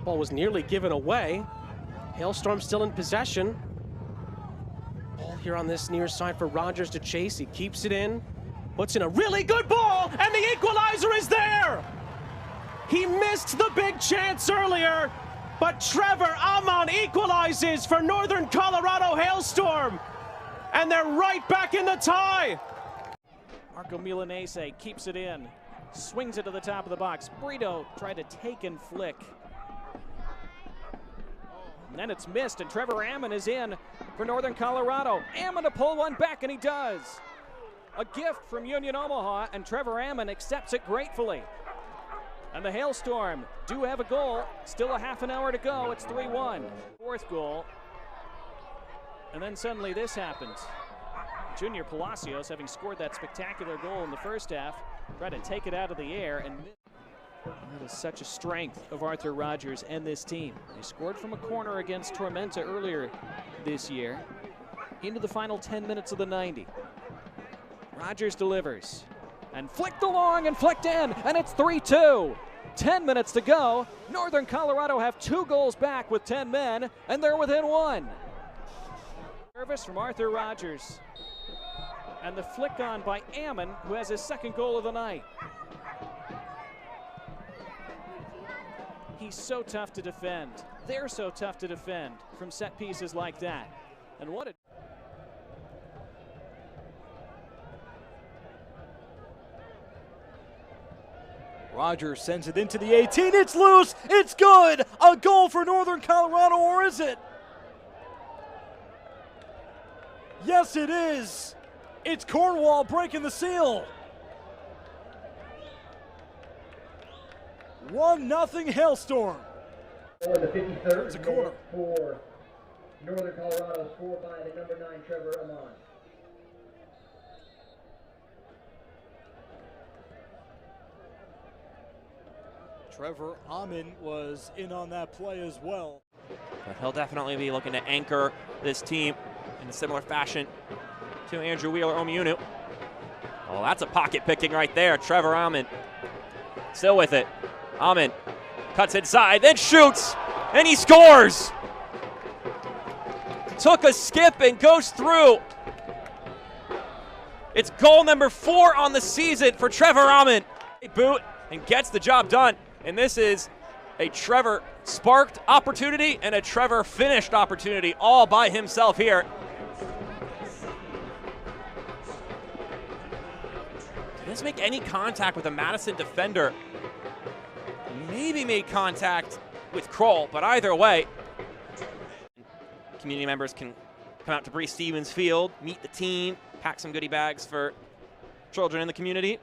Ball was nearly given away. Hailstorm still in possession. Ball here on this near side for Rogers to chase. He keeps it in. Puts in a really good ball, and the equalizer is there! He missed the big chance earlier, but Trevor Amann equalizes for Northern Colorado Hailstorm. And they're right back in the tie. Marco Milanese keeps it in. Swings it to the top of the box. Brito tried to take and flick. And then it's missed, and Trevor Amann is in for Northern Colorado. Amann to pull one back, and he does. A gift from Union Omaha, and Trevor Amann accepts it gratefully. And the Hailstorm do have a goal. Still a half an hour to go. It's 3-1. Fourth goal. And then suddenly this happens. Junior Palacios, having scored that spectacular goal in the first half, tried to take it out of the air, and that is such a strength of Arthur Rogers and this team. They scored from a corner against Tormenta earlier this year. Into the final 10 minutes of the 90. Rogers delivers and flicked along and flicked in, and it's 3-2. 10 minutes to go. Northern Colorado have 2 goals back with 10 men, and they're within 1. Service from Arthur Rogers. And the flick on by Amann, who has his second goal of the night. He's so tough to defend. They're so tough to defend from set pieces like that. And what a... Rogers sends it into the 18. It's loose. It's good. A goal for Northern Colorado, or is it? Yes, it is. It's Cornwall breaking the seal. 1-0 Hailstorm. For the 53rd It's a corner. For Northern Colorado, scored by the number 9 Trevor Amann. Trevor Amann was in on that play as well. But he'll definitely be looking to anchor this team in a similar fashion to Andrew Wheeler-Omiunu. Oh, that's a pocket picking right there. Trevor Amann still with it. Amann cuts inside, then shoots, and he scores. Took a skip and goes through. It's goal number 4 on the season for Trevor Amann. He boot and gets the job done. And this is a Trevor sparked opportunity and a Trevor finished opportunity all by himself here. Didn't make any contact with a Madison defender. Maybe made contact with Kroll, but either way, community members can come out to Bree Stevens Field, meet the team, pack some goodie bags for children in the community.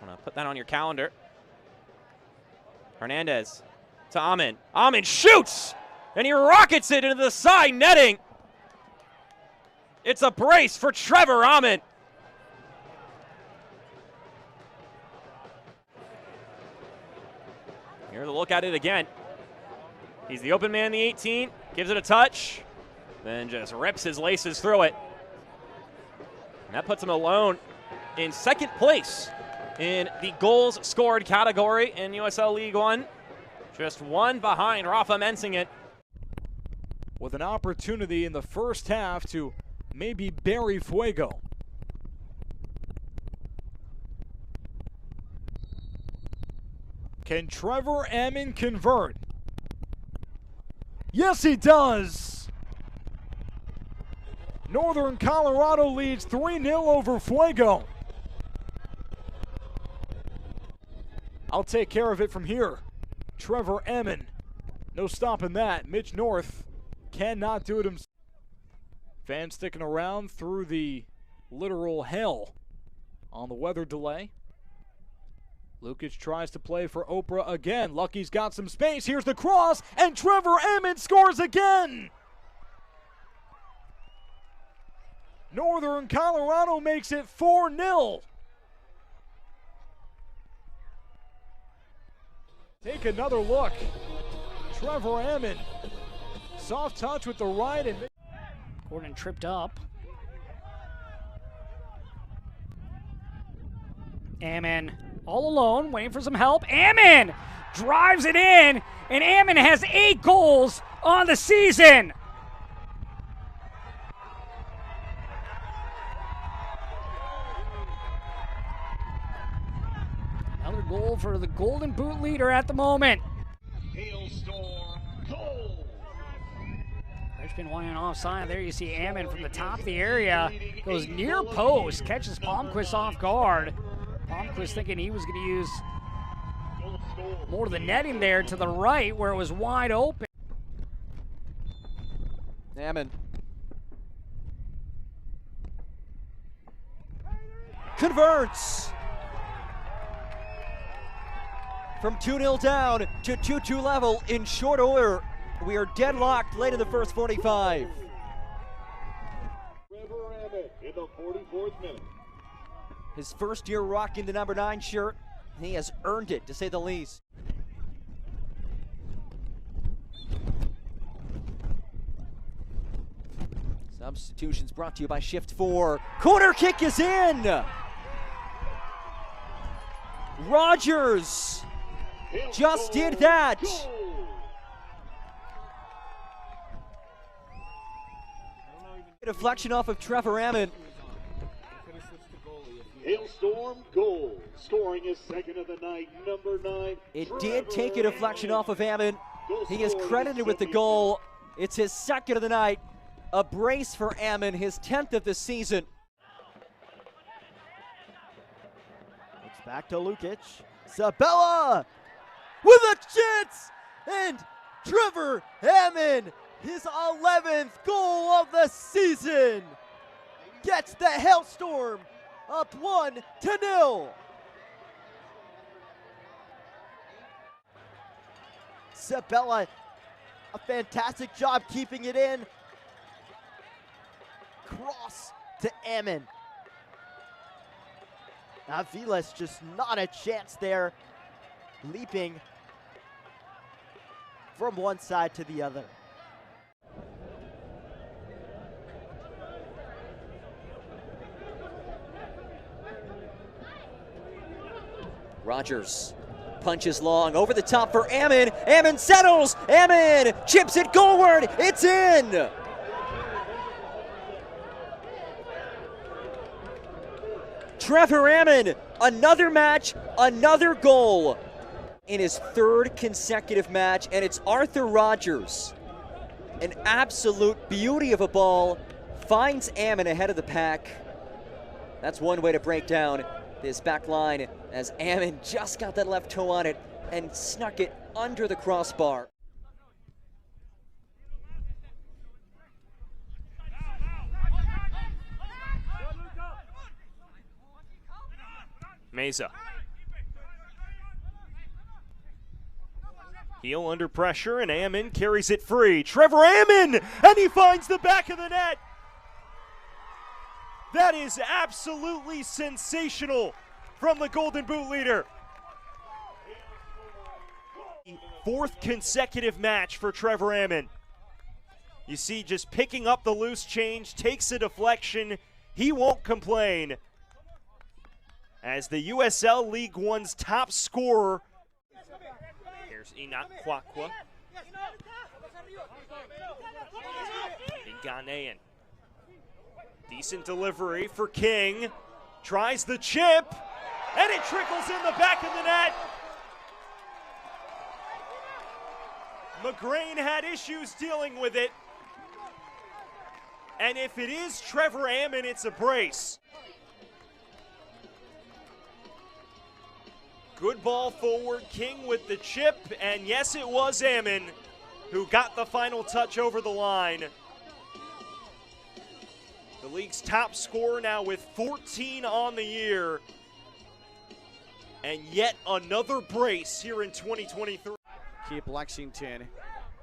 Want to put that on your calendar. Hernandez to Amann. Amann shoots, and he rockets it into the side netting. It's a brace for Trevor Amann. Here's a look at it again. He's the open man in the 18, gives it a touch, then just rips his laces through it. And that puts him alone in second place in the goals scored category in USL League One. Just one behind Rafa Mensingen. With an opportunity in the first half to maybe bury Fuego. Can Trevor Amann convert? Yes, he does. Northern Colorado leads 3-0 over Fuego. I'll take care of it from here. Trevor Amann. No stopping that. Mitch North cannot do it himself. Fans sticking around through the literal hell on the weather delay. Lukic tries to play for Oprah again. Lucky's got some space. Here's the cross, and Trevor Amann scores again. Northern Colorado makes it 4-0. Take another look. Trevor Amann. Soft touch with the right. And Gordon tripped up. Amann all alone, waiting for some help. Amann drives it in, and Amann has 8 goals on the season. Another goal for the Golden Boot leader at the moment. Hailstorm goal. There's been one offside. There you see Amann from the top of the area. Goes near post, catches Palmquist off guard. Palmquist thinking he was going to use more of the netting there to the right where it was wide open. Amann converts from 2-0 down to 2-2 level in short order. We are deadlocked late in the first 45. Trevor Amann in the 44th minute. His first year rocking the number 9 shirt. He has earned it, to say the least. Substitutions brought to you by Shift 4. Corner kick is in! Rogers just did that! Deflection off of Trevor Amann. Hailstorm goal. Scoring his second of the night, number 9. It did take a deflection off of Amann. He is credited with the goal. It's his second of the night. A brace for Amann, his 10th of the season. It's back to Lukic. Sabella with a chance! And Trevor Amann, his 11th goal of the season, gets the Hailstorm up 1-0. Sabella, a fantastic job keeping it in. Cross to Amann. Aviles just not a chance there, leaping from one side to the other. Rogers punches long over the top for Amann. Amann settles. Amann chips it goalward. It's in. Trevor Amann, another match, another goal in his 3rd consecutive match, and it's Arthur Rogers. An absolute beauty of a ball, finds Amann ahead of the pack. That's one way to break down this back line, as Amann just got that left toe on it and snuck it under the crossbar. Meza. Heel under pressure, and Amann carries it free. Trevor Amann, and he finds the back of the net. That is absolutely sensational from the Golden Boot leader. 4th consecutive match for Trevor Amann. You see, just picking up the loose change, takes a deflection. He won't complain, as the USL League One's top scorer. Here's Enoch Kwakwa. The Ghanaian. Decent delivery for King. Tries the chip, and it trickles in the back of the net. McGrain had issues dealing with it. And if it is Trevor Amann, it's a brace. Good ball forward, King with the chip, and yes, it was Amann who got the final touch over the line. The league's top scorer now with 14 on the year, and yet another brace here in 2023. Keep Lexington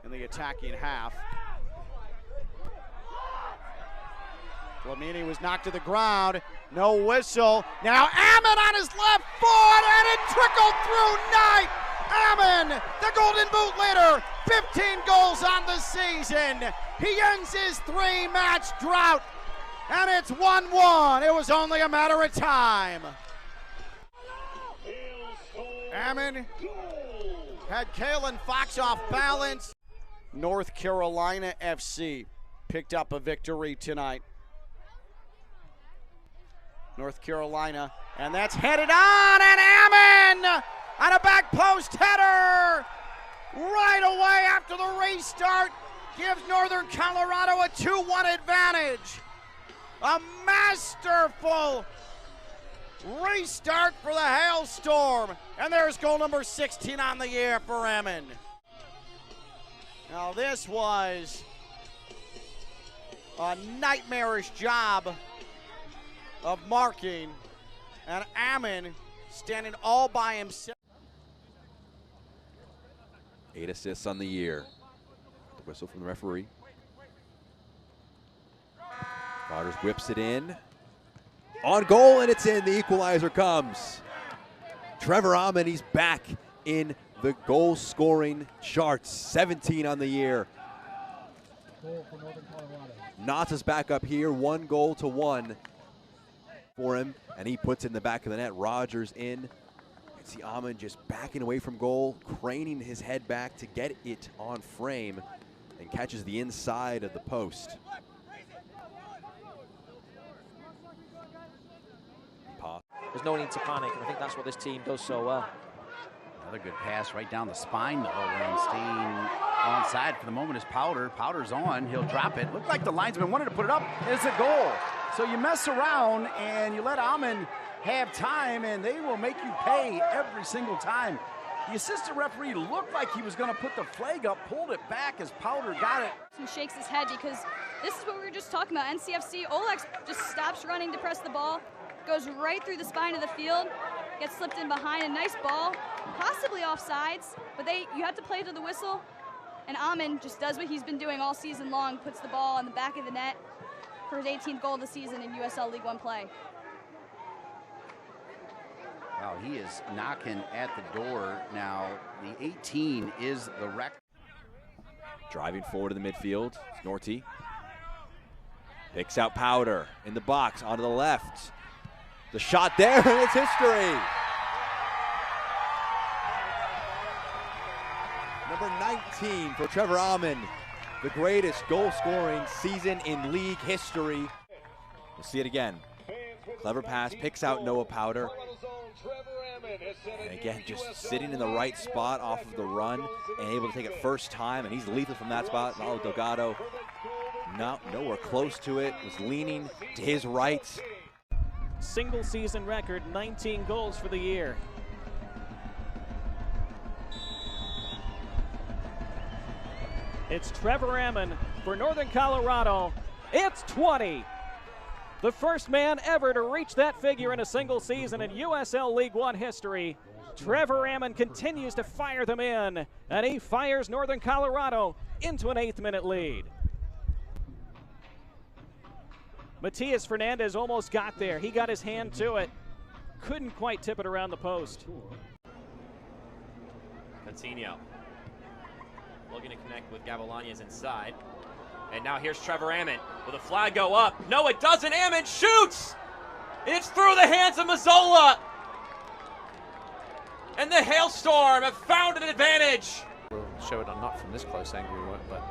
in the attacking half. Flamini was knocked to the ground. No whistle. Now Amann on his left foot, and it trickled through Knight. Amann, the Golden Boot leader, 15 goals on the season. He ends his 3-match drought, and it's 1-1. It was only a matter of time. Amann Had Kalen Fox off balance. North Carolina FC picked up a victory tonight. North Carolina, and that's headed on, and Amann on a back post header right away after the restart gives Northern Colorado a 2-1 advantage. A masterful restart for the Hailstorm, and there's goal number 16 on the year for Amann. Now this was a nightmarish job of marking, and Amann standing all by himself. 8 assists on the year. The whistle from the referee. Rogers whips it in. On goal, and it's in. The equalizer comes. Trevor Amann, he's back in the goal-scoring charts. 17 on the year. Nata's back up here, 1-1 for him, and he puts it in the back of the net. Rogers in. You see Amann just backing away from goal, craning his head back to get it on frame, and catches the inside of the post. There's no need to panic, and I think that's what this team does so well. Another good pass right down the spine, though. Ramstein onside for the moment is Powder. Powder's on. He'll drop it. Looked like the linesman wanted to put it up. It's a goal. So you mess around and you let Amann have time, and they will make you pay every single time. The assistant referee looked like he was going to put the flag up, pulled it back as Powder got it. And shakes his head because this is what we were just talking about. NCFC, Olex just stops running to press the ball, goes right through the spine of the field, gets slipped in behind, a nice ball, possibly offsides, but you have to play to the whistle, and Amann just does what he's been doing all season long, puts the ball on the back of the net for his 18th goal of the season in USL League One play. Wow, he is knocking at the door now. The 18 is the record. Driving forward to the midfield, it's Norty. Picks out Powder in the box, onto the left. The shot there, and it's history. Number 19 for Trevor Amann, the greatest goal-scoring season in league history. We'll see it again. Clever pass, picks out Noah Powder. And again, just sitting in the right spot off of the run and able to take it first time, and he's lethal from that spot. Malo Delgado, nowhere close to it, was leaning to his right. Single season record, 19 goals for the year. It's Trevor Amann for Northern Colorado. It's 20. The first man ever to reach that figure in a single season in USL League One history. Trevor Amann continues to fire them in, and he fires Northern Colorado into an 8th-minute lead. Matias Fernandez almost got there. He got his hand to it. Couldn't quite tip it around the post. Coutinho looking to connect with Gavilanes inside. And now here's Trevor Amann. Will the flag go up? No, it doesn't. Amann shoots! It's through the hands of Mazzola. And the Hailstorm have found an advantage. We'll show it on not from this close angle, but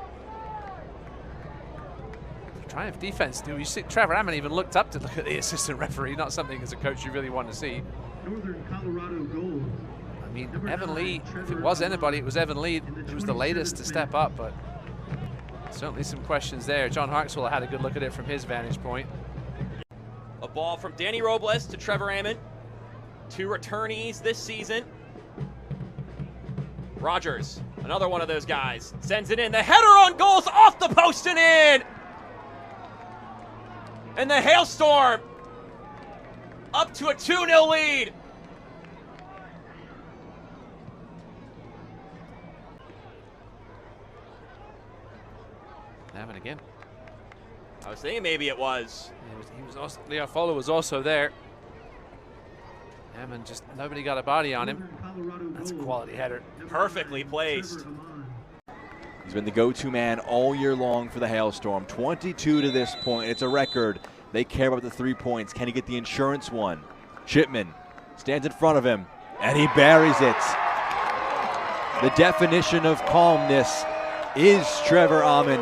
Triumph defense. You see, Trevor Amann even looked up to look at the assistant referee. Not something as a coach you really want to see. Northern Colorado goal. I mean, Evan Lee, if it was anybody, it was Evan Lee, who was the latest to step up, but certainly some questions there. John Harkswell had a good look at it from his vantage point. A ball from Danny Robles to Trevor Amann. 2 returnees this season. Rogers, another one of those guys, sends it in. The header on goal's off the post and in! And the Hailstorm up to a 2-0 lead. Amann again. I was thinking maybe it was. He was also, Leo Fowler was also there. Amann just, nobody got a body on him. That's a quality header. Perfectly placed. He's been the go-to man all year long for the Hailstorm. 22 to this point. It's a record. They care about the 3 points. Can he get the insurance one? Chipman stands in front of him, and he buries it. The definition of calmness is Trevor Amann.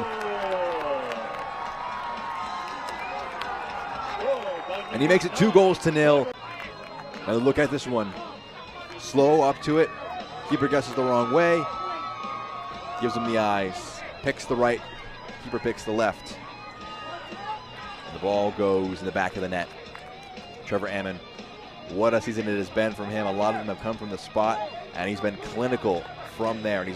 And he makes it 2-0. Now look at this one. Slow up to it. Keeper guesses the wrong way. Gives him the eyes. Picks the right. Keeper picks the left. And the ball goes in the back of the net. Trevor Amann, what a season it has been from him. A lot of them have come from the spot, and he's been clinical from there. And he's